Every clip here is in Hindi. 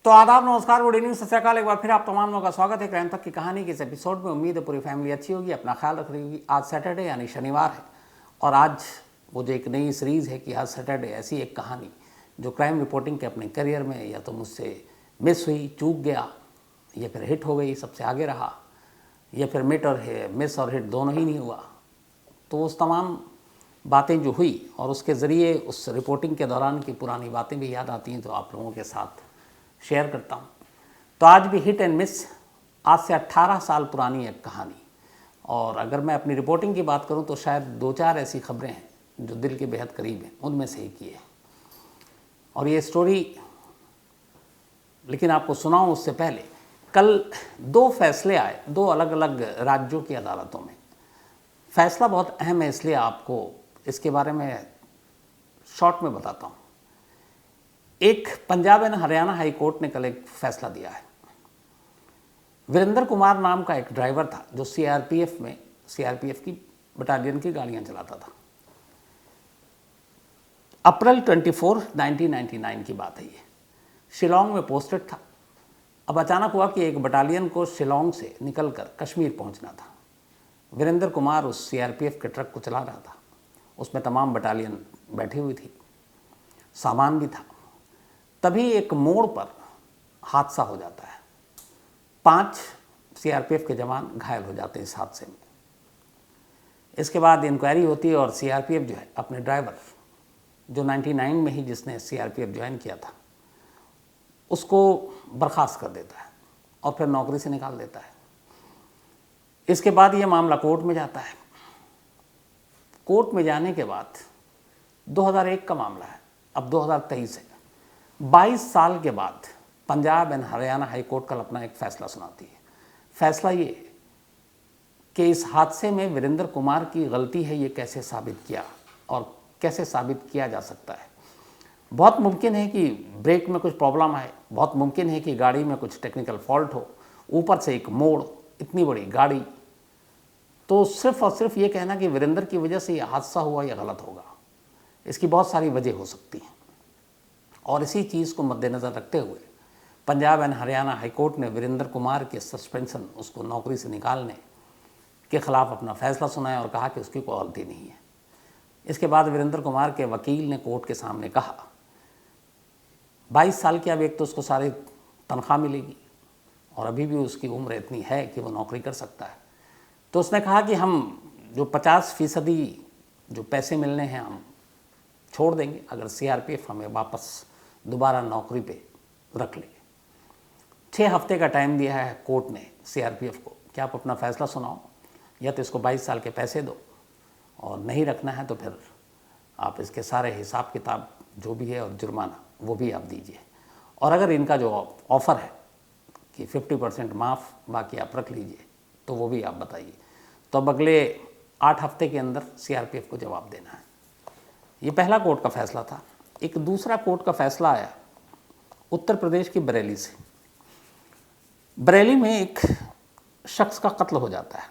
तो आदाब, नमस्कार, गुड इवनिंग, सत श्री अकाल। एक बार फिर आप तमाम लोगों का स्वागत है क्राइम तक की कहानी के इस एपिसोड में। उम्मीद है पूरी फैमिली अच्छी होगी, अपना ख्याल रख रही होगी। आज सैटरडे यानी शनिवार है और आज वो जो एक नई सीरीज़ है कि आज सैटरडे ऐसी एक कहानी जो क्राइम रिपोर्टिंग के अपने करियर में या तो मुझसे मिस हुई, चूक गया, या फिर हिट हो गई, सबसे आगे रहा, या फिर मिस और हिट दोनों ही नहीं हुआ। तो उस तमाम बातें जो हुई और उसके ज़रिए उस रिपोर्टिंग के दौरान की पुरानी बातें भी याद आती हैं, तो आप लोगों के साथ शेयर करता हूँ। तो आज भी हिट एंड मिस, आज से 18 साल पुरानी एक कहानी। और अगर मैं अपनी रिपोर्टिंग की बात करूँ तो शायद 2-4 ऐसी खबरें हैं जो दिल के बेहद करीब हैं, उनमें से एक ये है। और ये स्टोरी, लेकिन आपको सुनाऊँ उससे पहले, कल 2 फैसले आए 2 अलग अलग राज्यों की अदालतों में। फैसला बहुत अहम है, इसलिए आपको इसके बारे में शॉर्ट में बताता हूँ। एक Punjab and Haryana high court ने कल एक फैसला दिया है। वीरेंद्र कुमार नाम का एक ड्राइवर था जो सीआरपीएफ की बटालियन की गाड़ियां चलाता था। अप्रैल 24, 1999 की बात है ये। शिलोंग में पोस्टेड था। अब अचानक हुआ कि एक बटालियन को शिलोंग से निकलकर कश्मीर पहुंचना था। वीरेंद्र कुमार उस सीआरपीएफ के ट्रक को चला रहा था। उसमें तमाम बटालियन बैठी हुई थी, सामान भी था। तभी एक मोड़ पर हादसा हो जाता है। 5 सीआरपीएफ के जवान घायल हो जाते हैं इस हादसे में। इसके बाद इंक्वायरी होती है और सीआरपीएफ जो है अपने ड्राइवर, जो 99 में ही जिसने सीआरपीएफ ज्वाइन किया था, उसको बर्खास्त कर देता है और फिर नौकरी से निकाल देता है। इसके बाद ये मामला कोर्ट में जाता है। कोर्ट में जाने के बाद 2001 का मामला है, अब 2023 है। 22 साल के बाद Punjab and Haryana high court कल अपना एक फैसला सुनाती है। फैसला ये कि इस हादसे में वीरेंद्र कुमार की गलती है, ये कैसे साबित किया और कैसे साबित किया जा सकता है। बहुत मुमकिन है कि ब्रेक में कुछ प्रॉब्लम आए, बहुत मुमकिन है कि गाड़ी में कुछ टेक्निकल फॉल्ट हो, ऊपर से एक मोड़, इतनी बड़ी गाड़ी। तो सिर्फ और सिर्फ ये कहना कि वीरेंद्र की वजह से ये हादसा हुआ, यह गलत होगा। इसकी बहुत सारी वजह हो सकती हैं। और इसी चीज़ को मद्देनज़र रखते हुए पंजाब एंड हरियाणा हाईकोर्ट ने वीरेंद्र कुमार के सस्पेंशन, उसको नौकरी से निकालने के ख़िलाफ़ अपना फैसला सुनाया और कहा कि उसकी कोई गलती नहीं है। इसके बाद वीरेंद्र कुमार के वकील ने कोर्ट के सामने कहा, 22 साल की अब एक तो उसको सारी तनख्वाह मिलेगी और अभी भी उसकी उम्र इतनी है कि वो नौकरी कर सकता है। तो उसने कहा कि हम जो 50% जो पैसे मिलने हैं हम छोड़ देंगे अगर सीआरपीएफ हमें वापस दोबारा नौकरी पे रख ले। 6 हफ्ते का टाइम दिया है कोर्ट ने सीआरपीएफ को कि आप अपना फैसला सुनाओ, या तो इसको 22 साल के पैसे दो और नहीं रखना है तो फिर आप इसके सारे हिसाब किताब जो भी है और जुर्माना वो भी आप दीजिए। और अगर इनका जो ऑफ़र है कि 50% माफ़, बाकी आप रख लीजिए, तो वो भी आप बताइए। तो अब अगले 8 हफ्ते के अंदर सीआरपीएफ को जवाब देना है। ये पहला कोर्ट का फैसला था। एक दूसरा कोर्ट का फैसला आया उत्तर प्रदेश की बरेली से। बरेली में एक शख्स का कत्ल हो जाता है।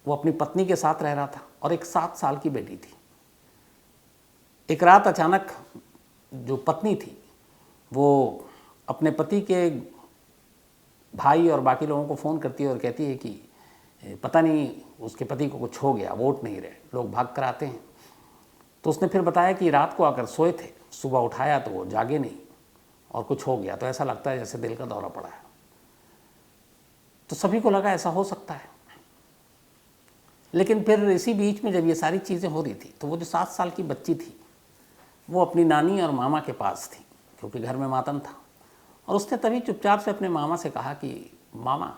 वो अपनी पत्नी के साथ रह रहा था और एक 7 साल की बेटी थी। एक रात अचानक जो पत्नी थी वो अपने पति के भाई और बाकी लोगों को फ़ोन करती है और कहती है कि पता नहीं उसके पति को कुछ हो गया, वोट नहीं रहे, लोग भाग कर आते हैं। तो उसने फिर बताया कि रात को आकर सोए थे, सुबह उठाया तो वो जागे नहीं और कुछ हो गया, तो ऐसा लगता है जैसे दिल का दौरा पड़ा है। तो सभी को लगा ऐसा हो सकता है। लेकिन फिर इसी बीच में जब ये सारी चीज़ें हो रही थी तो वो जो 7 साल की बच्ची थी वो अपनी नानी और मामा के पास थी, क्योंकि घर में मातम था। और उसने तभी चुपचाप से अपने मामा से कहा कि मामा,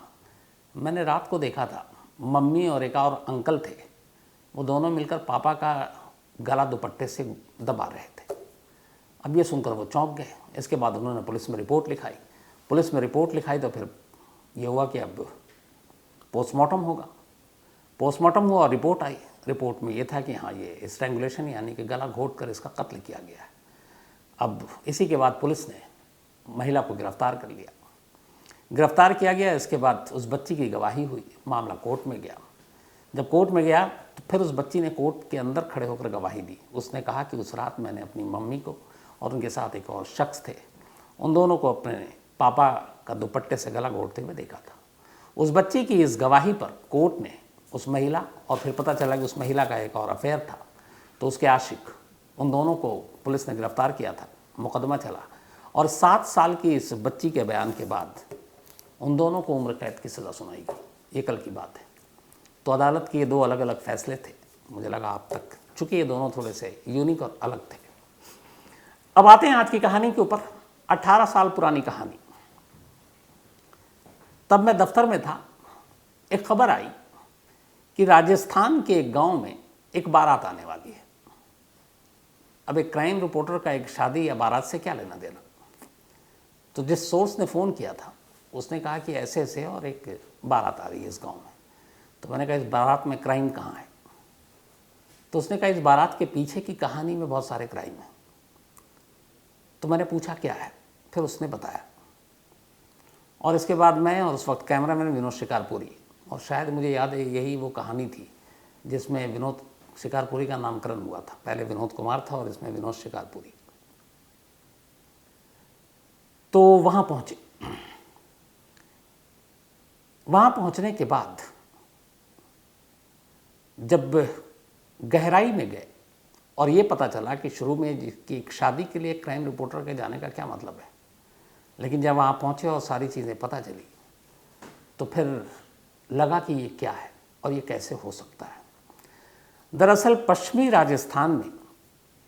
मैंने रात को देखा था मम्मी और एक और अंकल थे, वो दोनों मिलकर पापा का गला दुपट्टे से दबा रहे थे। अब ये सुनकर वो चौंक गए। इसके बाद उन्होंने पुलिस में रिपोर्ट लिखाई। तो फिर ये हुआ कि अब पोस्टमार्टम होगा। पोस्टमार्टम हुआ और रिपोर्ट आई। रिपोर्ट में ये था कि हाँ, ये स्ट्रैंगुलेशन यानी कि गला घोट कर इसका कत्ल किया गया है। अब इसी के बाद पुलिस ने महिला को गिरफ्तार कर लिया। गिरफ्तार किया गया। इसके बाद उस बच्ची की गवाही हुई, मामला कोर्ट में गया। जब कोर्ट में गया तो फिर उस बच्ची ने कोर्ट के अंदर खड़े होकर गवाही दी। उसने कहा कि उस रात मैंने अपनी मम्मी को और उनके साथ एक और शख्स थे, उन दोनों को अपने पापा का दुपट्टे से गला घोटते हुए देखा था। उस बच्ची की इस गवाही पर कोर्ट ने उस महिला, और फिर पता चला कि उस महिला का एक और अफेयर था, तो उसके आशिक, उन दोनों को पुलिस ने गिरफ्तार किया था। मुकदमा चला और 7 साल की इस बच्ची के बयान के बाद उन दोनों को उम्र कैद की सज़ा सुनाई गई। ये कल की बात है। तो अदालत के ये 2 अलग अलग फैसले थे। मुझे लगा आप तक, चूँकि ये दोनों थोड़े से यूनिक और अलग थे। अब आते हैं आज की कहानी के ऊपर। 18 साल पुरानी कहानी। तब मैं दफ्तर में था, एक खबर आई कि राजस्थान के एक गांव में एक बारात आने वाली है। अब एक क्राइम रिपोर्टर का एक शादी या बारात से क्या लेना देना। तो जिस सोर्स ने फ़ोन किया था उसने कहा कि ऐसे ऐसे और एक बारात आ रही है इस गांव में। तो मैंने कहा इस बारात में क्राइम कहाँ है? तो उसने कहा इस बारात के पीछे की कहानी में बहुत सारे क्राइम हैं। तो मैंने पूछा क्या है, फिर उसने बताया। और इसके बाद मैं और उस वक्त कैमरामैन विनोद शिकारपुरी, और शायद मुझे याद है यही वो कहानी थी जिसमें विनोद शिकारपुरी का नामकरण हुआ था। पहले विनोद कुमार था और इसमें विनोद शिकारपुरी। तो वहाँ पहुँचे। वहाँ पहुँचने के बाद जब गहराई में गए और ये पता चला कि शुरू में कि एक शादी के लिए क्राइम रिपोर्टर के जाने का क्या मतलब है, लेकिन जब वहाँ पहुँचे और सारी चीज़ें पता चली तो फिर लगा कि ये क्या है और ये कैसे हो सकता है। दरअसल पश्चिमी राजस्थान में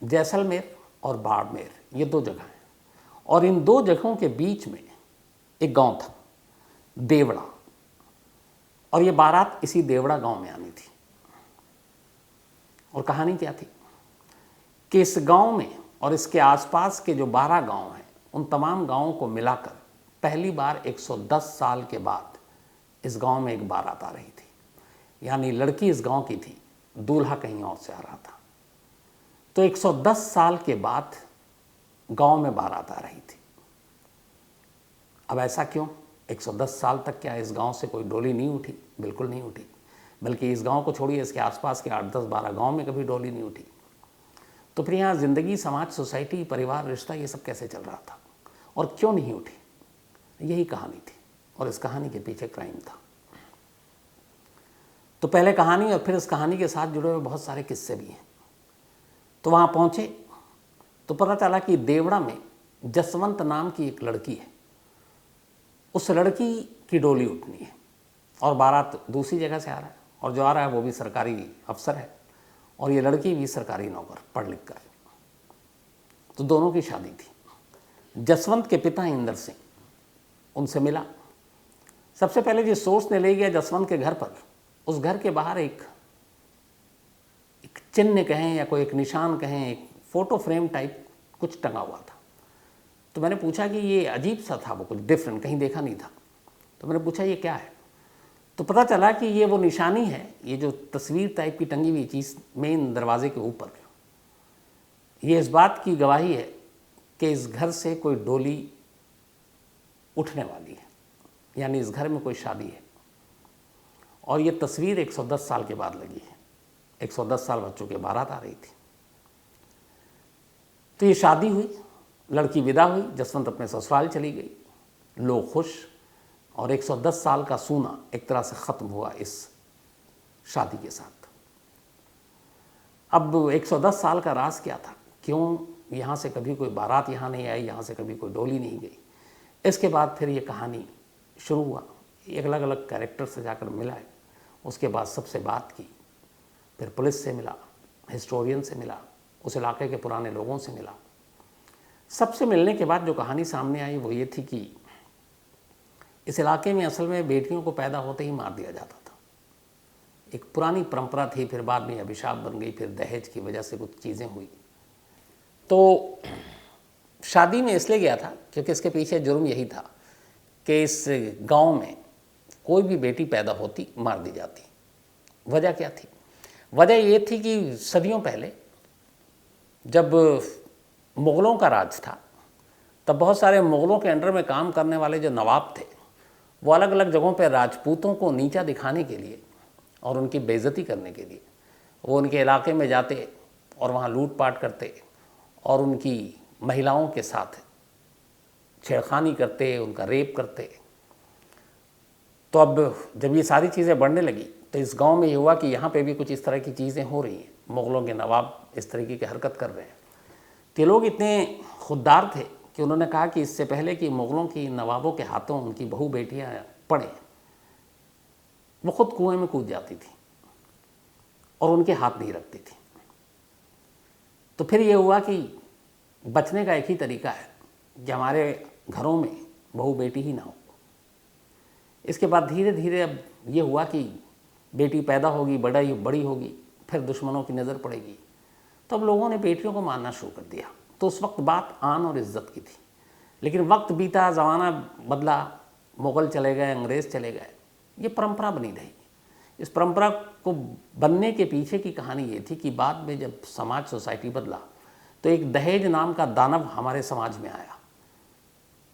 जैसलमेर और बाड़मेर ये 2 जगह हैं, और इन 2 जगहों के बीच में एक गांव था देवड़ा, और ये बारात इसी देवड़ा गांव में आनी थी। और कहानी क्या थी कि इस गांव में और इसके आसपास के जो 12 गांव हैं उन तमाम गांवों को मिलाकर पहली बार 110 साल के बाद इस गांव में एक बारात आ रही थी। यानी लड़की इस गांव की थी, दूल्हा कहीं और से आ रहा था। तो 110 साल के बाद गांव में बारात आ रही थी। अब ऐसा क्यों? 110 साल तक क्या इस गांव से कोई डोली नहीं उठी? बिल्कुल नहीं उठी। बल्कि इस गांव को छोड़िए, इसके आसपास के 8, 10, 12 गांव में कभी डोली नहीं उठी। तो फिर यहाँ ज़िंदगी, समाज, सोसाइटी, परिवार, रिश्ता, ये सब कैसे चल रहा था और क्यों नहीं उठी? यही कहानी थी, और इस कहानी के पीछे क्राइम था। तो पहले कहानी और फिर इस कहानी के साथ जुड़े हुए बहुत सारे किस्से भी हैं। तो वहाँ पहुँचे तो पता चला कि देवड़ा में जसवंत नाम की एक लड़की है। उस लड़की की डोली उठनी है और बारात दूसरी जगह से आ रहा है, और जो आ रहा है वो भी सरकारी अफसर है और ये लड़की भी सरकारी नौकर पढ़ लिख कर। तो दोनों की शादी थी। जसवंत के पिता इंदर सिंह उनसे मिला। सबसे पहले जिस सोर्स ने ले गया जसवंत के घर पर, उस घर के बाहर एक चिन्ह कहें या कोई एक निशान कहें, एक फोटो फ्रेम टाइप कुछ टंगा हुआ था। तो मैंने पूछा कि ये अजीब सा था, वो कुछ डिफरेंट, कहीं देखा नहीं था। तो मैंने पूछा ये क्या है? तो पता चला कि ये वो निशानी है, ये जो तस्वीर टाइप की टंगी हुई चीज़ मेन दरवाजे के ऊपर, ये इस बात की गवाही है कि इस घर से कोई डोली उठने वाली है, यानी इस घर में कोई शादी है। और ये तस्वीर 110 साल के बाद लगी है। 110 साल बच्चों के बारात आ रही थी। तो ये शादी हुई, लड़की विदा हुई, जसवंत अपने ससुराल चली गई, लोग खुश, और 110 साल का सूना एक तरह से ख़त्म हुआ इस शादी के साथ। अब 110 साल का राज क्या था? क्यों यहाँ से कभी कोई बारात यहाँ नहीं आई, यहाँ से कभी कोई डोली नहीं गई? इसके बाद फिर ये कहानी शुरू हुआ। एक अलग अलग कैरेक्टर से जाकर मिला है। उसके बाद सबसे बात की, फिर पुलिस से मिला, हिस्टोरियन से मिला, उस इलाके के पुराने लोगों से मिला। सबसे मिलने के बाद जो कहानी सामने आई वो ये थी कि इस इलाके में असल में बेटियों को पैदा होते ही मार दिया जाता था। एक पुरानी परंपरा थी, फिर बाद में अभिशाप बन गई, फिर दहेज की वजह से कुछ चीज़ें हुई। तो शादी में इसलिए गया था क्योंकि इसके पीछे जुर्म यही था कि इस गांव में कोई भी बेटी पैदा होती मार दी जाती। वजह क्या थी? वजह ये थी कि सदियों पहले जब मुग़लों का राज था, तब बहुत सारे मुग़लों के अंडर में काम करने वाले जो नवाब थे, वो अलग अलग जगहों पर राजपूतों को नीचा दिखाने के लिए और उनकी बेइज्जती करने के लिए वो उनके इलाके में जाते और वहाँ लूटपाट करते और उनकी महिलाओं के साथ छेड़खानी करते, उनका रेप करते। तो अब जब ये सारी चीज़ें बढ़ने लगी तो इस गांव में ये हुआ कि यहाँ पे भी कुछ इस तरह की चीज़ें हो रही हैं, मुग़लों के नवाब इस तरीके की हरकत कर रहे हैं। तो ये लोग इतने खुददार थे कि उन्होंने कहा कि इससे पहले कि मुग़लों की नवाबों के हाथों उनकी बहू बेटियाँ पड़ें, वो खुद कुएं में कूद जाती थी और उनके हाथ नहीं रखती थी। तो फिर ये हुआ कि बचने का एक ही तरीका है कि हमारे घरों में बहू बेटी ही ना हो। इसके बाद धीरे धीरे अब ये हुआ कि बेटी पैदा होगी, बड़ी होगी, फिर दुश्मनों की नज़र पड़ेगी, तो अब लोगों ने बेटियों को मारना शुरू कर दिया। तो उस वक्त बात आन और इज़्ज़त की थी, लेकिन वक्त बीता, ज़माना बदला, मुग़ल चले गए, अंग्रेज़ चले गए, ये परंपरा बनी रही। इस परंपरा को बनने के पीछे की कहानी ये थी कि बाद में जब समाज, सोसाइटी बदला तो एक दहेज नाम का दानव हमारे समाज में आया।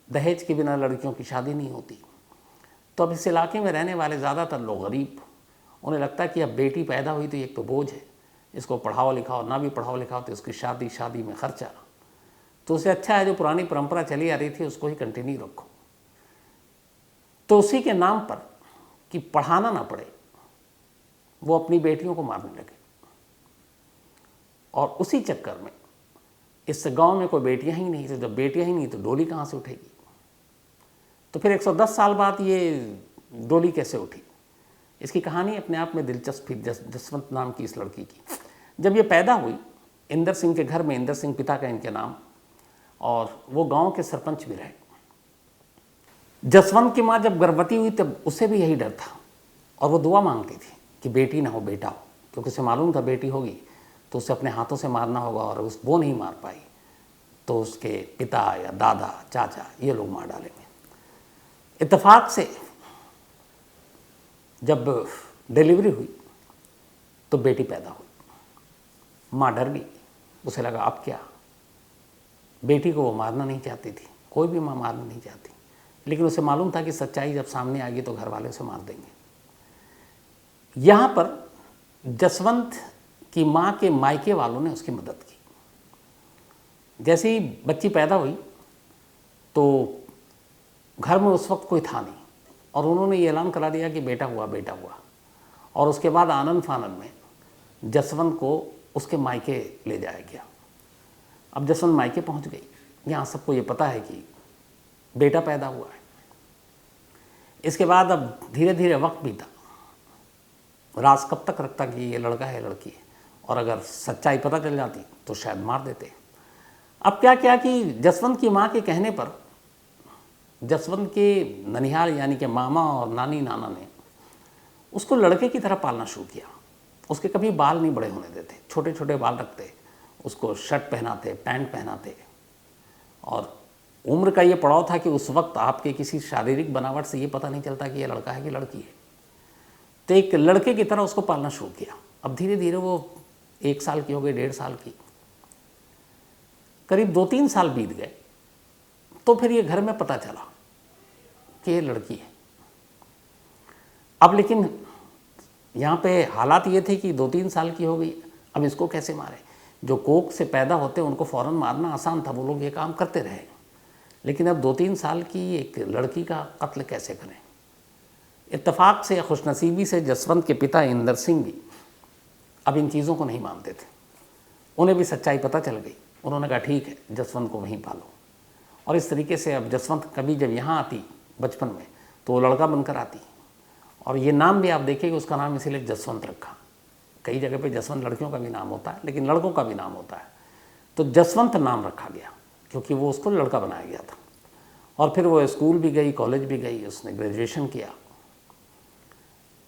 दहेज के बिना लड़कियों की शादी नहीं होती। तो अब इस इलाके में रहने वाले ज़्यादातर लोग गरीब, उन्हें लगता है कि अब बेटी पैदा हुई तो एक तो बोझ है, इसको पढ़ाओ लिखाओ, ना भी पढ़ाओ लिखाओ तो इसकी शादी में खर्चा, तो उससे अच्छा है जो पुरानी परंपरा चली आ रही थी उसको ही कंटिन्यू रखो। तो उसी के नाम पर कि पढ़ाना ना पड़े, वो अपनी बेटियों को मारने लगे। और उसी चक्कर में इस गांव में कोई बेटियां ही नहीं, तो जब बेटियां ही नहीं तो डोली कहाँ से उठेगी। तो फिर 110 साल बाद ये डोली कैसे उठी, इसकी कहानी अपने आप में दिलचस्प थी। जसवंत नाम की इस लड़की की जब ये पैदा हुई इंदर सिंह के घर में, इंदर सिंह पिता का इनके नाम, और वो गांव के सरपंच भी रहे। जसवंत की माँ जब गर्भवती हुई तब उसे भी यही डर था और वो दुआ मांगती थी कि बेटी ना हो बेटा हो, क्योंकि उसे मालूम था बेटी होगी तो उसे अपने हाथों से मारना होगा, और वो नहीं मार पाई तो उसके पिता या दादा, चाचा, ये लोग मार डालेंगे। इत्तेफाक से जब डिलीवरी हुई तो बेटी पैदा हुई। माँ डर गई, उसे लगा अब क्या। बेटी को वो मारना नहीं चाहती थी, कोई भी माँ मारना नहीं चाहती, लेकिन उसे मालूम था कि सच्चाई जब सामने आएगी तो घर वाले उसे मार देंगे। यहाँ पर जसवंत की माँ के मायके वालों ने उसकी मदद की। जैसे ही बच्ची पैदा हुई तो घर में उस वक्त कोई था नहीं, और उन्होंने ये ऐलान करा दिया कि बेटा हुआ, बेटा हुआ। और उसके बाद आनन फानन में जसवंत को उसके मायके ले जाया गया। अब जसवंत मायके पहुंच गई, यहाँ सबको ये पता है कि बेटा पैदा हुआ है। इसके बाद अब धीरे धीरे वक्त बीता, राज कब तक रखता कि ये लड़का है लड़की है, और अगर सच्चाई पता चल जाती तो शायद मार देते। अब क्या किया कि जसवंत की माँ के कहने पर जसवंत के ननिहाल यानी कि मामा और नानी नाना ने उसको लड़के की तरह पालना शुरू किया। उसके कभी बाल नहीं बड़े होने देते, छोटे छोटे बाल रखते, उसको शर्ट पहनाते, पैंट पहनाते। और उम्र का ये पड़ाव था कि उस वक्त आपके किसी शारीरिक बनावट से ये पता नहीं चलता कि ये लड़का है कि लड़की है। तो एक लड़के की तरह उसको पालना शुरू किया। अब धीरे धीरे वो 1 साल की हो गई, 1.5 साल की, करीब 2-3 साल बीत गए तो फिर ये घर में पता चला कि ये लड़की है। अब लेकिन यहाँ पे हालात ये थे कि 2-3 साल की हो गई, अब इसको कैसे मारे। जो कोख से पैदा होते उनको फ़ौरन मारना आसान था, वो लोग ये काम करते रहे, लेकिन अब 2-3 साल की एक लड़की का कत्ल कैसे करें। इत्तेफाक से या खुशनसीबी से जसवंत के पिता इंदर सिंह भी अब इन चीज़ों को नहीं मानते थे। उन्हें भी सच्चाई पता चल गई, उन्होंने कहा ठीक है जसवंत को वहीं पालो। और इस तरीके से अब जसवंत कभी जब यहाँ आती बचपन में तो वो लड़का बनकर आती, और ये नाम भी आप देखिए कि उसका नाम इसीलिए जसवंत रखा। कई जगह पे जसवंत लड़कियों का भी नाम होता है, लेकिन लड़कों का भी नाम होता है, तो जसवंत नाम रखा गया क्योंकि वो उसको लड़का बनाया गया था। और फिर वो स्कूल भी गई, कॉलेज भी गई, उसने ग्रेजुएशन किया।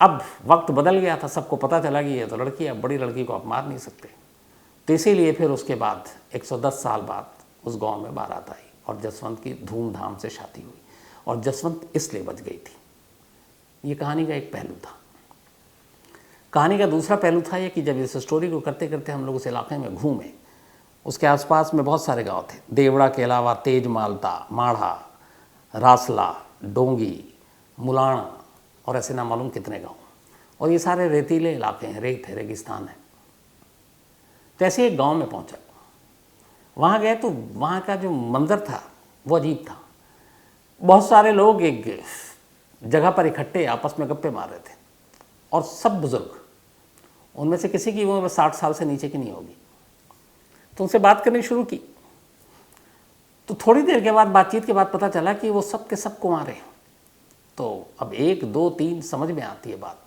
अब वक्त बदल गया था, सबको पता चला कि ये तो लड़की है, बड़ी लड़की को आप मार नहीं सकते। तो इसीलिए फिर उसके बाद 110 साल बाद उस गांव में बारात आई और जसवंत की धूमधाम से शादी हुई, और जसवंत इसलिए बच गई थी। ये कहानी का एक पहलू था। कहानी का दूसरा पहलू था ये कि जब इस स्टोरी को करते करते हम लोग उस इलाके में घूमे, उसके आसपास में बहुत सारे गांव थे। देवड़ा के अलावा तेज मालता, माढ़ा, रासला, डोंगी, मुलाणा और ऐसे ना मालूम कितने गांव, और ये सारे रेतीले इलाके हैं, रेत है, रेगिस्तान है। तो ऐसे एक गांव में पहुंचा, वहाँ गए तो वहाँ का जो मंजर था वो अजीब था। बहुत सारे लोग एक जगह पर इकट्ठे आपस में गप्पे मार रहे थे और सब बुजुर्ग, उनमें से किसी की उम्र 60 साल से नीचे की नहीं होगी। तो उनसे बात करनी शुरू की। तो थोड़ी देर के बाद बातचीत के बाद पता चला कि वो सब के सब कुंवार हैं। तो अब 1 2 3 समझ में आती है बात,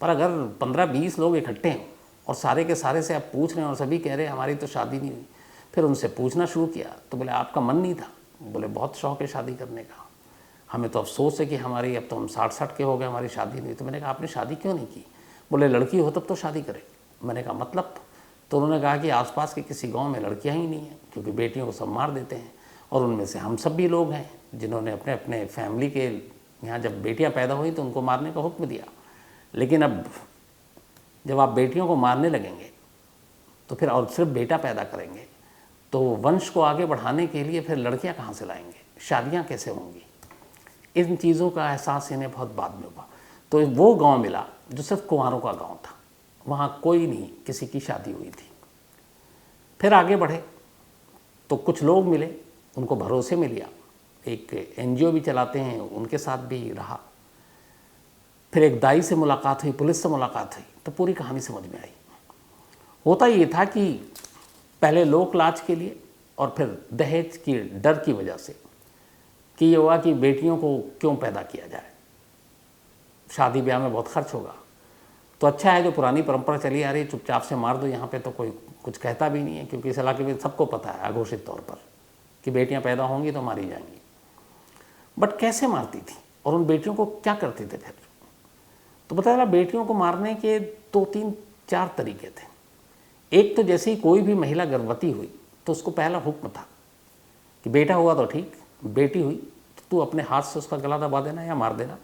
पर अगर 15-20 लोग इकट्ठे हैं और सारे के सारे से आप पूछ रहे हैं और सभी कह रहे हैं हमारी तो शादी नहीं हुई, फिर उनसे पूछना शुरू किया तो बोले आपका मन नहीं था? बोले बहुत शौक है शादी करने का, हमें तो अफसोस है कि हमारी, अब तो हम 60 के हो गए, हमारी शादी नहीं। तो मैंने कहा आपने शादी क्यों नहीं की? बोले लड़की हो तब तो शादी करें। मैंने कहा मतलब? तो उन्होंने कहा कि आसपास के किसी गांव में लड़कियां ही नहीं हैं, क्योंकि बेटियों को सब मार देते हैं, और उनमें से हम सब भी लोग हैं जिन्होंने अपने अपने फैमिली के यहाँ जब बेटियाँ पैदा हुई तो उनको मारने का हुक्म दिया। लेकिन अब जब आप बेटियों को मारने लगेंगे तो फिर, और सिर्फ बेटा पैदा करेंगे, तो वंश को आगे बढ़ाने के लिए फिर लड़कियां कहाँ से लाएंगे, शादियां कैसे होंगी? इन चीज़ों का एहसास इन्हें बहुत बाद में हुआ। तो वो गांव मिला जो सिर्फ कुंवारों का गांव था, वहाँ कोई नहीं किसी की शादी हुई थी। फिर आगे बढ़े तो कुछ लोग मिले, उनको भरोसे में लिया, एक NGO भी चलाते हैं, उनके साथ भी रहा। फिर एक दाई से मुलाकात हुई, पुलिस से मुलाकात हुई, तो पूरी कहानी समझ में आई। होता ये था कि पहले लोक लाज के लिए और फिर दहेज की डर की वजह से कि ये हुआ कि बेटियों को क्यों पैदा किया जाए, शादी ब्याह में बहुत खर्च होगा, तो अच्छा है जो पुरानी परंपरा चली आ रही है चुपचाप से मार दो, यहाँ पे तो कोई कुछ कहता भी नहीं है, क्योंकि इस इलाके में सबको पता है अघोषित तौर पर कि बेटियाँ पैदा होंगी तो मारी जाएंगी। बट कैसे मारती थी और उन बेटियों को क्या करते थे फिर? तो पता चला बेटियों को मारने के 2 3 4 तरीके थे। एक तो जैसे ही कोई भी महिला गर्भवती हुई तो उसको पहला हुक्म था कि बेटा हुआ तो ठीक, बेटी हुई तो तू अपने हाथ से उसका गला दबा देना या मार देना,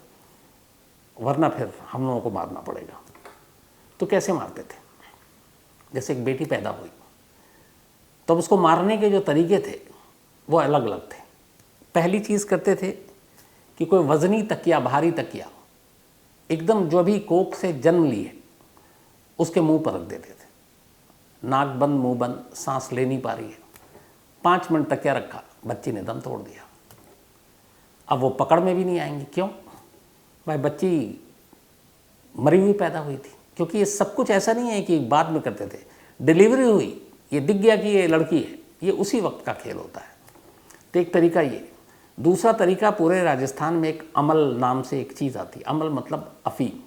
वरना फिर हम लोगों को मारना पड़ेगा। तो कैसे मारते थे? जैसे एक बेटी पैदा हुई तब उसको मारने के जो तरीके थे वो अलग अलग थे। पहली चीज़ करते थे कि कोई वजनी तकिया, भारी तकिया, एकदम जो अभी कोख से जन्म ली है उसके मुंह पर रख देते थे, नाक बंद मुंह बंद, सांस ले नहीं पा रही है, 5 मिनट तकिया रखा, बच्ची ने दम तोड़ दिया। अब वो पकड़ में भी नहीं आएंगी, क्यों भाई? बच्ची मरी हुई पैदा हुई थी। क्योंकि ये सब कुछ ऐसा नहीं है कि बाद में करते थे, डिलीवरी हुई, ये दिख गया कि ये लड़की है, ये उसी वक्त का खेल होता है। तो एक तरीका ये। दूसरा तरीका, पूरे राजस्थान में एक अमल नाम से एक चीज़ आती है, अमल मतलब अफीम।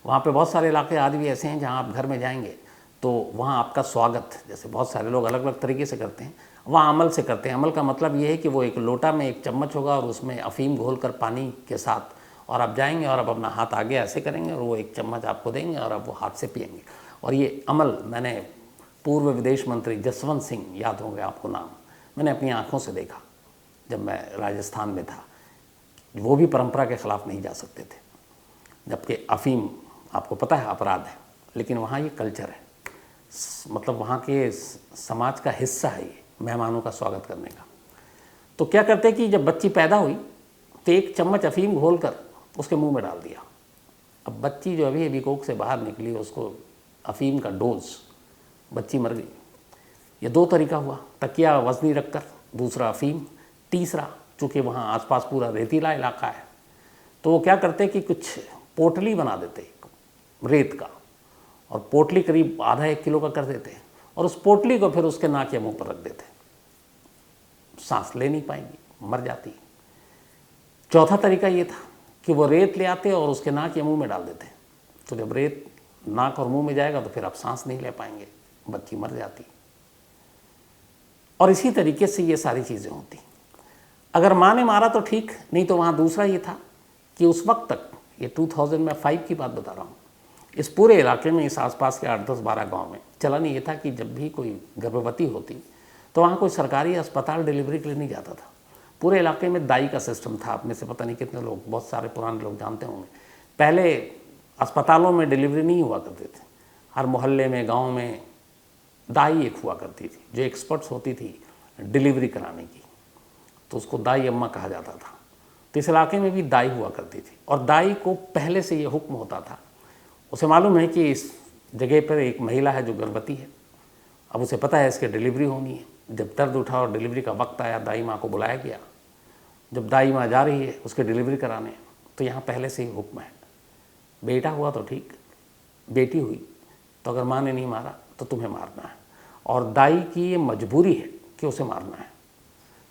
वहाँ पे बहुत सारे इलाके आज भी ऐसे हैं जहाँ आप घर में जाएंगे तो वहाँ आपका स्वागत, जैसे बहुत सारे लोग अलग अलग तरीके से करते हैं, वहाँ अमल से करते हैं। अमल का मतलब ये है कि वो एक लोटा में एक चम्मच होगा और उसमें अफीम घोलकर पानी के साथ, और आप जाएंगे और आप अपना हाथ आगे ऐसे करेंगे और वो एक चम्मच आपको देंगे और आप वो हाथ से पिएंगे। और ये अमल मैंने पूर्व विदेश मंत्री जसवंत सिंह, याद होंगे आपको नाम, मैंने अपनी आँखों से देखा जब मैं राजस्थान में था। वो भी परंपरा के ख़िलाफ़ नहीं जा सकते थे, जबकि अफीम आपको पता है अपराध है, लेकिन वहाँ ये कल्चर है, मतलब वहाँ के समाज का हिस्सा है ये, मेहमानों का स्वागत करने का। तो क्या करते कि जब बच्ची पैदा हुई तो 1 चम्मच अफीम घोलकर उसके मुंह में डाल दिया। अब बच्ची जो अभी कोख से बाहर निकली, उसको अफीम का डोज, बच्ची मर गई। ये 2 तरीका हुआ, तकिया वजनी रखकर, दूसरा अफीम। तीसरा, चूँकि वहाँ आसपास पूरा रेतीला इलाका है, तो वो क्या करते कि कुछ पोटली बना देते रेत का, और पोटली करीब आधा 1 किलो का कर देते, और उस पोटली को फिर उसके नाक या मुँह पर रख देते, सांस ले नहीं पाएंगी, मर जाती। चौथा तरीका ये था कि वो रेत ले आते और उसके नाक या मुंह में डाल देते, तो जब रेत नाक और मुंह में जाएगा तो फिर आप सांस नहीं ले पाएंगे, बच्ची मर जाती। और इसी तरीके से ये सारी चीज़ें होती। अगर माँ ने मारा तो ठीक, नहीं तो वहाँ दूसरा ये था कि उस वक्त तक, ये 2005 की बात बता रहा हूँ, इस पूरे इलाके में, इस आसपास के 8 10 12 गाँव में चलन ये था कि जब भी कोई गर्भवती होती तो वहाँ कोई सरकारी अस्पताल डिलीवरी के लिए नहीं जाता था। पूरे इलाके में दाई का सिस्टम था। आप में से पता नहीं कितने लोग, बहुत सारे पुराने लोग जानते होंगे, पहले अस्पतालों में डिलीवरी नहीं हुआ करते थे। हर मोहल्ले में, गांव में दाई एक हुआ करती थी जो एक्सपर्ट्स होती थी डिलीवरी कराने की, तो उसको दाई अम्मा कहा जाता था। तो इस इलाके में भी दाई हुआ करती थी, और दाई को पहले से ये हुक्म होता था, उसे मालूम है कि इस जगह पर एक महिला है जो गर्भवती है, अब उसे पता है इसकी डिलीवरी होनी है। जब दर्द उठा और डिलीवरी का वक्त आया, दाई माँ को बुलाया गया, जब दाई माँ जा रही है उसकी डिलीवरी कराने, तो यहाँ पहले से ही हुक्म है, बेटा हुआ तो ठीक, बेटी हुई तो अगर माँ ने नहीं मारा तो तुम्हें मारना है, और दाई की ये मजबूरी है कि उसे मारना है।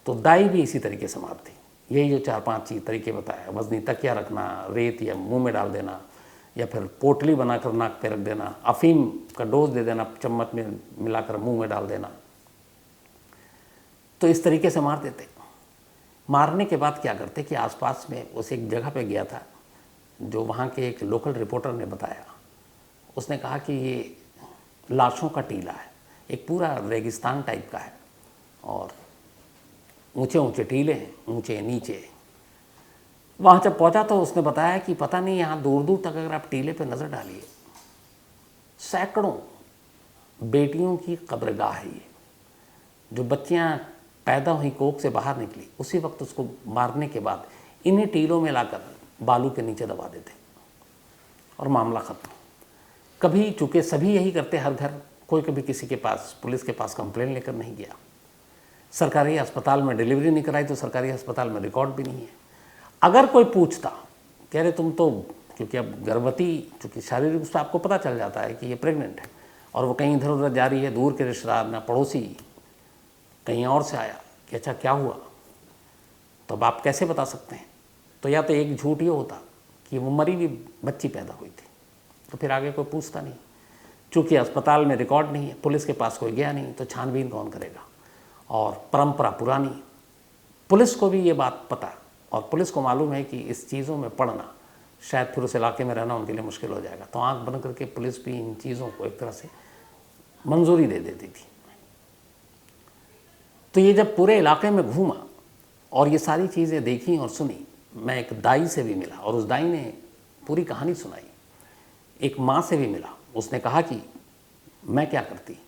तो दाई भी इसी तरीके से मारती। यही जो 4-5 चीज़ तरीके बताया, वजनी तकिया रखना, रेत या मुंह में डाल देना, या फिर पोटली बनाकर नाक पे रख देना, अफीम का डोज दे देना, चम्मच में मिलाकर मुंह में डाल देना, तो इस तरीके से मार देते। मारने के बाद क्या करते कि आसपास में उस एक जगह पे गया था, जो वहाँ के एक लोकल रिपोर्टर ने बताया। उसने कहा कि ये लाशों का टीला है, एक पूरा रेगिस्तान टाइप का है, और ऊंचे ऊंचे टीले हैं, ऊंचे नीचे। वहाँ जब पहुँचा तो उसने बताया कि पता नहीं यहाँ दूर दूर तक अगर आप टीले पे नज़र डालिए, सैकड़ों बेटियों की कब्रगाह है ये। जो बच्चियाँ पैदा हुई, कोख से बाहर निकली, उसी वक्त उसको मारने के बाद इन्हीं टीलों में लाकर बालू के नीचे दबा देते और मामला ख़त्म। कभी, चूँकि सभी यही करते हर घर, कोई कभी किसी के पास, पुलिस के पास कंप्लेन लेकर नहीं गया। सरकारी अस्पताल में डिलीवरी नहीं कराई तो सरकारी अस्पताल में रिकॉर्ड भी नहीं है। अगर कोई पूछता, कह रहे तुम तो, क्योंकि अब गर्भवती, चूँकि शारीरिक रूप से आपको पता चल जाता है कि ये प्रेग्नेंट है और वो कहीं इधर उधर जा रही है, दूर के रिश्तेदार ना पड़ोसी कहीं और से आया कि अच्छा क्या हुआ, तो अब आप कैसे बता सकते हैं? तो या तो एक झूठ ये होता कि वो मरी हुई बच्ची पैदा हुई थी, तो फिर आगे कोई पूछता नहीं। चूँकि अस्पताल में रिकॉर्ड नहीं है, पुलिस के पास कोई गया नहीं, तो छानबीन कौन करेगा? और परंपरा पुरानी, पुलिस को भी ये बात पता, और पुलिस को मालूम है कि इस चीज़ों में पड़ना शायद फिर उस इलाके में रहना उनके लिए मुश्किल हो जाएगा, तो आंख बंद करके पुलिस भी इन चीज़ों को एक तरह से मंजूरी दे देती थी। तो ये जब पूरे इलाके में घूमा और ये सारी चीज़ें देखी और सुनी, मैं एक दाई से भी मिला और उस दाई ने पूरी कहानी सुनाई। एक माँ से भी मिला, उसने कहा कि मैं क्या करती,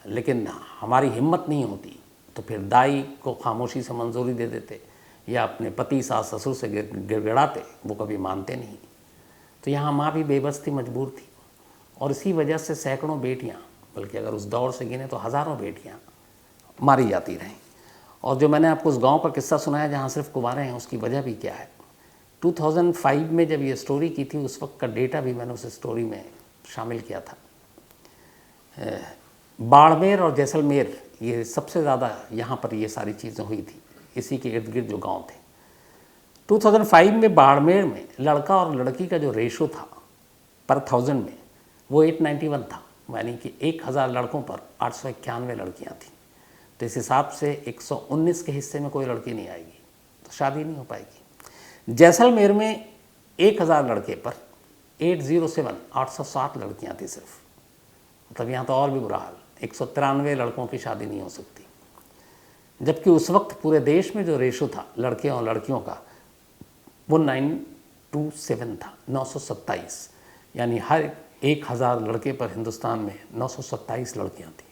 लेकिन हमारी हिम्मत नहीं होती, तो फिर दाई को खामोशी से मंजूरी दे देते या अपने पति सास ससुर से गिड़गिड़ाते, वो कभी मानते नहीं। तो यहाँ माँ भी बेबस थी, मजबूर थी, और इसी वजह से सैकड़ों बेटियाँ, बल्कि अगर उस दौर से गिने तो हज़ारों बेटियाँ मारी जाती रहीं। और जो मैंने आपको उस गांव का किस्सा सुनाया जहाँ सिर्फ कुंवारे हैं, उसकी वजह भी क्या है। 2005 में जब ये स्टोरी की थी, उस वक्त का डेटा भी मैंने उस स्टोरी में शामिल किया था। बाड़मेर और जैसलमेर, ये सबसे ज़्यादा यहाँ पर ये सारी चीज़ें हुई थी, इसी के इर्द गिर्द जो गांव थे। 2005 में बाड़मेर में लड़का और लड़की का जो रेशो था पर 1000 में, वो 891 था, यानी कि 1000 लड़कों पर 891 लड़कियाँ थीं। तो इस हिसाब से 119 के हिस्से में कोई लड़की नहीं आएगी तो शादी नहीं हो पाएगी। जैसलमेर में 1000 लड़के पर 807 लड़कियाँ थी सिर्फ, मतलब यहाँ तो और भी बुरा हाल, 193 लड़कों की शादी नहीं हो सकती। जबकि उस वक्त पूरे देश में जो रेशो था लड़के और लड़कियों का, वो 927 था, 927, यानी हर 1000 लड़के पर हिंदुस्तान में 927 लड़कियाँ थीं।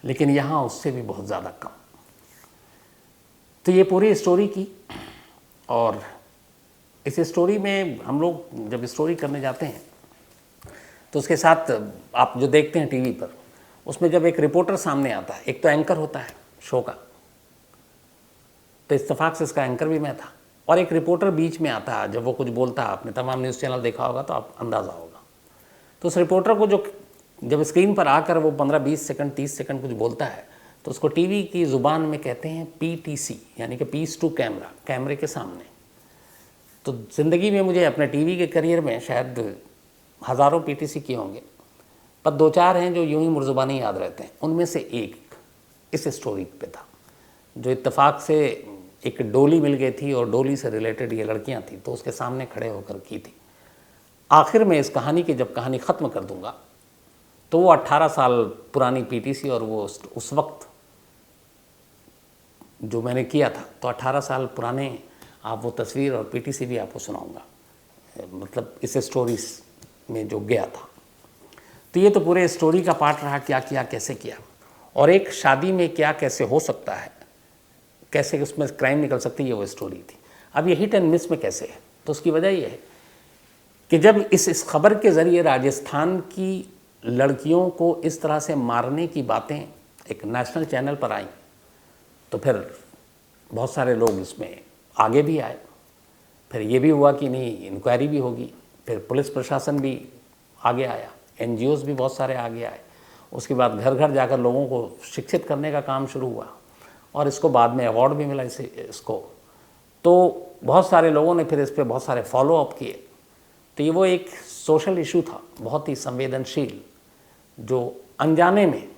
लेकिन यहाँ उससे भी बहुत ज़्यादा कम। तो ये पूरी स्टोरी की, और इस स्टोरी में हम लोग जब स्टोरी करने जाते हैं तो उसके साथ आप जो देखते हैं टीवी पर, उसमें जब एक रिपोर्टर सामने आता है, एक तो एंकर होता है शो का, तो इत्तेफाक से इसका एंकर भी मैं था, और एक रिपोर्टर बीच में आता है जब वो कुछ बोलता है। आपने तमाम न्यूज़ चैनल देखा होगा तो आप अंदाज़ा होगा। तो उस रिपोर्टर को जब स्क्रीन पर आकर वो 15-20 सेकंड 30 सेकंड कुछ बोलता है, तो उसको टीवी की ज़ुबान में कहते हैं PTC, यानी कि पीस टू कैमरा, कैमरे के सामने। तो ज़िंदगी में मुझे अपने टीवी के करियर में शायद हज़ारों PTC किए होंगे, पर 2-4 हैं जो यूं ही मुर्जुबानी याद रहते हैं। उनमें से एक इस स्टोरी पे था, जो इत्तेफाक से एक डोली मिल गई थी और डोली से रिलेटेड ये लड़कियां थी, तो उसके सामने खड़े होकर की थी। आखिर में इस कहानी की जब कहानी ख़त्म कर दूंगा तो वो 18 साल पुरानी PTC और वो उस वक्त जो मैंने किया था, तो 18 साल पुराने आप वो तस्वीर और PTC भी आपको सुनाऊंगा, मतलब इस स्टोरीज में जो गया था। तो ये तो पूरे स्टोरी का पार्ट रहा, क्या किया कैसे किया, और एक शादी में क्या कैसे हो सकता है, कैसे उसमें क्राइम निकल सकती है, वो स्टोरी थी। अब ये हिट एंड मिस में कैसे है, तो उसकी वजह ये है कि जब इस खबर के ज़रिए राजस्थान की लड़कियों को इस तरह से मारने की बातें एक नेशनल चैनल पर आई, तो फिर बहुत सारे लोग इसमें आगे भी आए। फिर ये भी हुआ कि नहीं, इंक्वायरी भी होगी। फिर पुलिस प्रशासन भी आगे आया, NGOs भी बहुत सारे आगे आए। उसके बाद घर घर जाकर लोगों को शिक्षित करने का काम शुरू हुआ और इसको बाद में अवार्ड भी मिला इसको। तो बहुत सारे लोगों ने फिर इस पर बहुत सारे फॉलो अप किए। तो ये वो एक सोशल इशू था, बहुत ही संवेदनशील, जो अनजाने में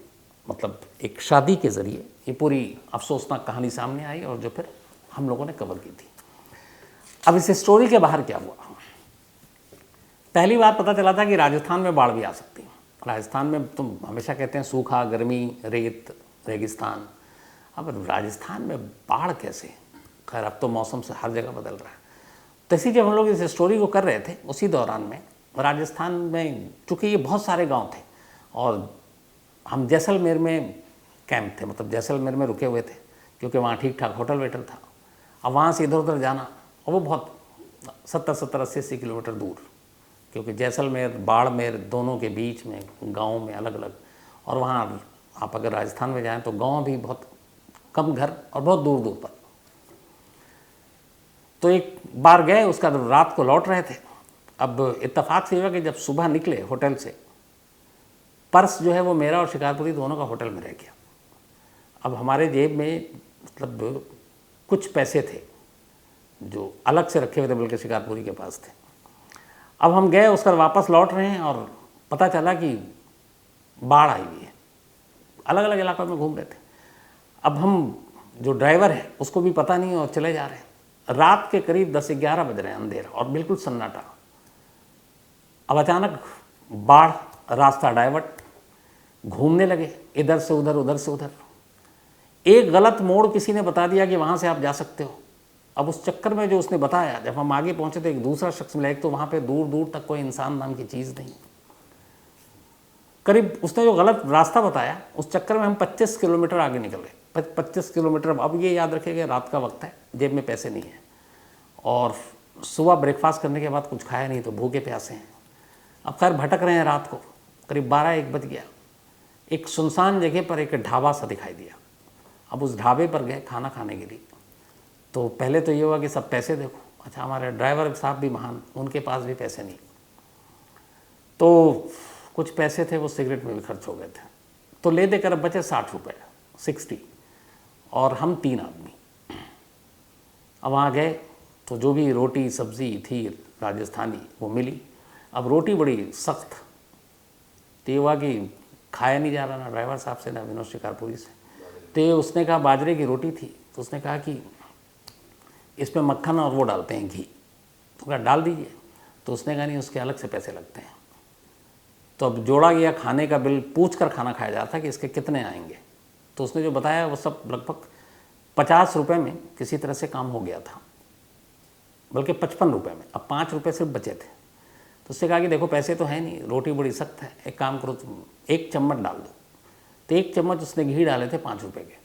मतलब एक शादी के ज़रिए ये पूरी अफसोसनाक कहानी सामने आई और जो फिर हम लोगों ने कवर की थी। अब इस स्टोरी के बाहर क्या हुआ? पहली बार पता चला था कि राजस्थान में बाढ़ भी आ सकती है। राजस्थान में तुम हमेशा कहते हैं सूखा, गर्मी, रेत, रेगिस्तान। अब राजस्थान में बाढ़ कैसे? खैर अब तो मौसम से हर जगह बदल रहा है। तो इसी जब हम लोग इस स्टोरी को कर रहे थे उसी दौरान में राजस्थान में, चूँकि ये बहुत सारे गांव थे और हम जैसलमेर में कैंप थे, मतलब जैसलमेर में रुके हुए थे क्योंकि वहाँ ठीक ठाक होटल वेटल था। अब वहाँ से इधर उधर जाना, और वो बहुत 70-80 किलोमीटर दूर, क्योंकि जैसलमेर बाड़मेर दोनों के बीच में गाँव में अलग अलग। और वहाँ आप अगर राजस्थान में जाएँ तो गाँव भी बहुत कम घर और बहुत दूर दूर पर। तो एक बार गए, उसका रात को लौट रहे थे। अब इत्तेफाक से हुआ कि जब सुबह निकले होटल से, पर्स जो है वो मेरा और शिकारपुरी दोनों का होटल में रह गया। अब हमारे जेब में मतलब कुछ पैसे थे जो अलग से रखे हुए थे, बल्कि शिकारपुरी के पास थे। अब हम गए, उसका वापस लौट रहे हैं और पता चला कि बाढ़ आई हुई है। अलग अलग इलाकों में घूम रहे थे। अब हम जो ड्राइवर है उसको भी पता नहीं और चले जा रहे हैं। रात के करीब 10-11 बज रहे हैं, अंधेरा और बिल्कुल सन्नाटा। अब अचानक बाढ़, रास्ता डाइवर्ट, घूमने लगे इधर से उधर, उधर से उधर। एक गलत मोड़ किसी ने बता दिया कि वहाँ से आप जा सकते हो। अब उस चक्कर में जो उसने बताया, जब हम आगे पहुँचे तो एक दूसरा शख्स मिला। एक तो वहाँ पे दूर दूर तक कोई इंसान नाम की चीज़ नहीं। करीब उसने जो गलत रास्ता बताया, उस चक्कर में हम 25 किलोमीटर आगे निकल गए। 25 किलोमीटर। अब ये याद रखिएगा रात का वक्त है, जेब में पैसे नहीं है और सुबह ब्रेकफास्ट करने के बाद कुछ खाया नहीं, तो भूखे प्यासे हैं। अब खैर भटक रहे हैं रात को, करीब 12-1 बज गया। एक सुनसान जगह पर एक ढाबा सा दिखाई दिया। अब उस ढाबे पर गए खाना खाने के लिए। तो पहले तो ये हुआ कि सब पैसे देखो। अच्छा, हमारे ड्राइवर साहब भी महान, उनके पास भी पैसे नहीं। तो कुछ पैसे थे वो सिगरेट में भी खर्च हो गए थे। तो ले देकर अब बचे 60 रुपये, 60, और हम 3 आदमी। अब वहाँ गए तो जो भी रोटी सब्ज़ी थी राजस्थानी वो मिली। अब रोटी बड़ी सख्त, तो ये हुआ कि खाया नहीं जा रहा, ना ड्राइवर साहब से ना विनोद शिकारपुरी से। तो ये उसने कहा बाजरे की रोटी थी, तो उसने कहा कि इसमें मक्खन और वो डालते हैं, घी। तो कहा डाल दीजिए। तो उसने कहा नहीं, उसके अलग से पैसे लगते हैं। तो अब जोड़ा गया खाने का बिल, पूछ कर खाना खाया जाता कि इसके कितने आएंगे। तो उसने जो बताया वो सब लगभग 50 रुपये में किसी तरह से काम हो गया था, बल्कि 55 रुपये में। अब 5 रुपये सिर्फ बचे थे। तो उससे कहा कि देखो पैसे तो है नहीं, रोटी बड़ी सख्त है, एक काम करो तुम 1 चम्मच डाल दो। तो 1 चम्मच उसने घी डाले थे 5 रुपये के,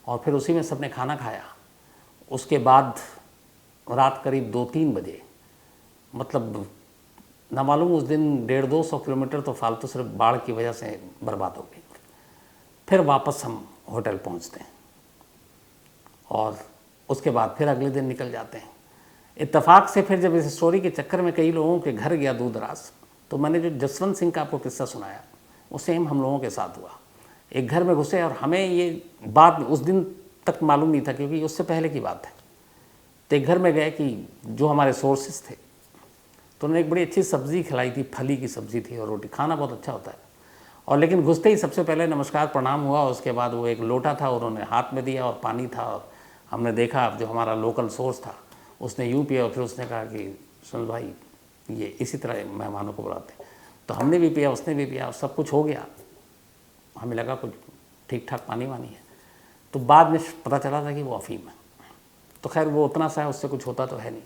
और फिर उसी में सबने खाना खाया। उसके बाद रात करीब 2-3 बजे, मतलब ना मालूम उस दिन 150-200 किलोमीटर तो फालतू सिर्फ बाढ़ की वजह से बर्बाद हो गई। फिर वापस हम होटल पहुंचते हैं और उसके बाद फिर अगले दिन निकल जाते हैं। इत्तेफाक से फिर जब इस स्टोरी के चक्कर में कई लोगों के घर गया दूर दराज, तो मैंने जो जसवंत सिंह का आपको किस्सा सुनाया वो सेम हम लोगों के साथ हुआ। एक घर में घुसे और हमें ये बात उस दिन तक मालूम नहीं था, क्योंकि उससे पहले की बात है। तो एक घर में गए कि जो हमारे सोर्सेस थे, तो उन्होंने एक बड़ी अच्छी सब्ज़ी खिलाई थी, फली की सब्ज़ी थी और रोटी। खाना बहुत अच्छा होता है। और लेकिन घुसते ही सबसे पहले नमस्कार प्रणाम हुआ। उसके बाद वो एक लोटा था और उन्होंने हाथ में दिया और पानी था, और हमने देखा जो हमारा लोकल सोर्स था उसने यूँ पिया और फिर उसने कहा कि सुन भाई, ये इसी तरह मेहमानों को बुलाते हैं। तो हमने भी पिया, उसने भी पिया और सब कुछ हो गया। हमें लगा कुछ ठीक ठाक पानी वानी है। तो बाद में पता चला था कि वो अफीम है। तो खैर वो उतना सा है, उससे कुछ होता तो है नहीं,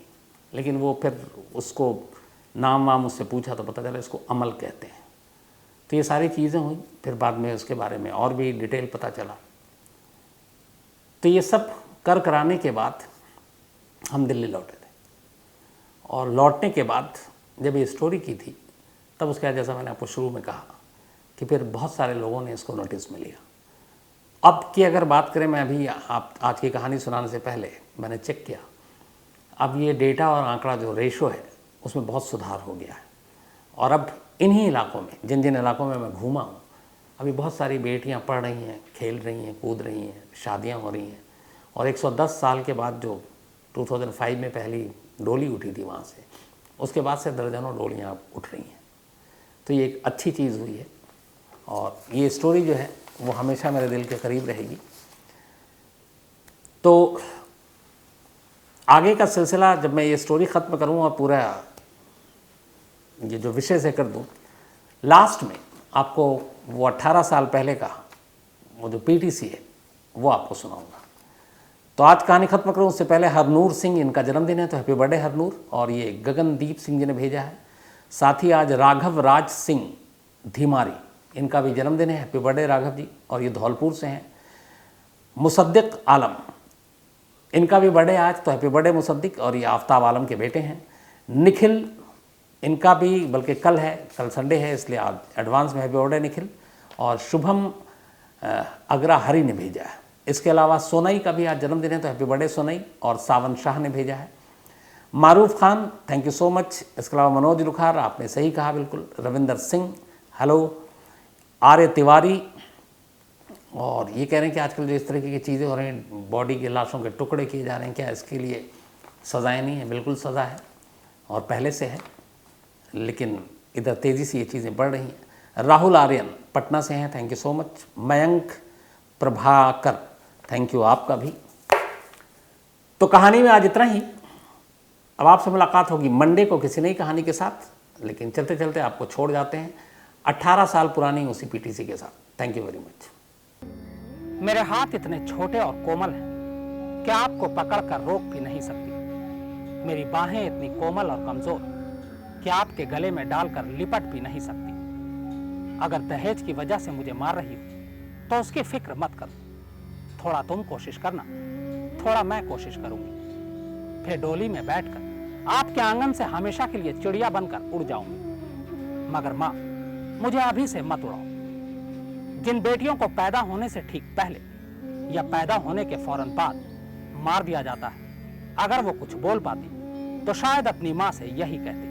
लेकिन वो फिर उसको नाम वाम उससे पूछा तो पता चला इसको अमल कहते हैं। तो ये सारी चीज़ें हुई। फिर बाद में उसके बारे में और भी डिटेल पता चला। तो ये सब कर कराने के बाद हम दिल्ली लौटे थे, और लौटने के बाद जब ये स्टोरी की थी तब उसके बाद, जैसा मैंने आपको शुरू में कहा, कि फिर बहुत सारे लोगों ने इसको नोटिस में लिया अब की अगर बात करें, मैं अभी आप आज की कहानी सुनाने से पहले मैंने चेक किया, अब ये डेटा और आंकड़ा जो रेशो है उसमें बहुत सुधार हो गया है। और अब इन्हीं इलाकों में, जिन जिन इलाकों में मैं घूमा हूँ, अभी बहुत सारी बेटियाँ पढ़ रही हैं, खेल रही हैं, कूद रही हैं, शादियाँ हो रही हैं। और 110 साल के बाद जो 2005 में पहली डोली उठी थी वहाँ से, उसके बाद से दर्जनों डोलियाँ उठ रही हैं। तो ये एक अच्छी चीज़ हुई है और ये स्टोरी जो है वो हमेशा मेरे दिल के करीब रहेगी। तो आगे का सिलसिला जब मैं ये स्टोरी ख़त्म करूँ और पूरा ये जो विषय से कर दूँ, लास्ट में आपको वो 18 साल पहले का वो जो पीटीसी है वो आपको सुनाऊंगा। तो आज कहानी ख़त्म करूँ उससे पहले हरनूर सिंह, इनका जन्मदिन है, तो हैप्पी बर्थडे हरनूर। और ये गगनदीप सिंह जी ने भेजा है। साथ ही आज राघव राज सिंह धीमारी, इनका भी जन्मदिन है, हैप्पी बर्थडे राघव जी, और ये धौलपुर से हैं। मुसद्दिक आलम, इनका भी बर्थडे आज, तो हैप्पी बर्थडे मुसद्दिक, और ये आफ्ताब आलम के बेटे हैं। निखिल, इनका भी बल्कि कल है, कल संडे है इसलिए आज एडवांस में हैप्पी बर्थडे निखिल। और शुभम अग्रा हरी ने भेजा है। इसके अलावा सोनई का भी आज जन्मदिन है, तो हैप्पी बर्थडे सोनई। और सावन शाह ने भेजा है। Maroof Khan, thank you so much. इसके अलावा मनोज लुखार, आपने सही कहा बिल्कुल। रविंदर सिंह, हेलो। आर्य तिवारी, और ये कह रहे हैं कि आजकल जो इस तरीके की चीज़ें हो रही हैं, बॉडी के लाशों के टुकड़े किए जा रहे हैं, क्या इसके लिए सज़ाएँ नहीं है? बिल्कुल सज़ा है और पहले से है, लेकिन इधर तेज़ी से ये चीज़ें बढ़ रही हैं। राहुल आर्यन पटना से हैं, thank you so much. Mayank Prabhakar, thank you आपका भी। तो कहानी में आज इतना ही। अब आपसे मुलाकात होगी मंडे को किसी नई कहानी के साथ, लेकिन चलते चलते आपको छोड़ जाते हैं 18 साल पुरानी उसी पीटीसी के साथ। Thank you very much. मेरे हाथ इतने छोटे और कोमल हैं कि आपको पकड़कर रोक भी नहीं सकती। मेरी बाहें इतनी कोमल और कमजोर कि आपके गले में डालकर लिपट भी नहीं सकती। अगर दहेज की वजह से मुझे मार रही हो तो उसकी फिक्र मत करो। थोड़ा तुम कोशिश करना, थोड़ा मैं कोशिश करूंगी। फिर डोली में बैठकर आपके आंगन से हमेशा के लिए चिड़िया बनकर उड़ जाऊंगी। मगर माँ, मुझे अभी से मत उड़ाओ। जिन बेटियों को पैदा होने से ठीक पहले या पैदा होने के फौरन बाद मार दिया जाता है, अगर वो कुछ बोल पाती तो शायद अपनी माँ से यही कहती।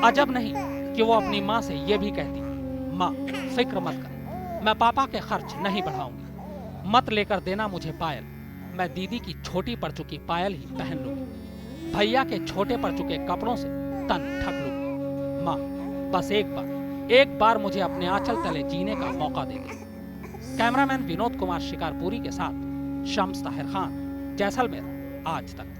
अजब नहीं कि वो अपनी माँ से ये भी कहती, माँ फिक्र मत कर, मैं पापा के खर्च नहीं बढ़ाऊंगी। मत लेकर देना मुझे पायल, मैं दीदी की छोटी पड़ चुकी पायल ही पहन लूंगी। भैया के छोटे पड़ चुके कपड़ों से तन ढक लूंगी। माँ बस एक बार मुझे अपने आंचल तले जीने का मौका दे दे। कैमरामैन विनोद कुमार शिकारपुरी के साथ शम्स ताहिर खान, जैसलमेर, आज तक।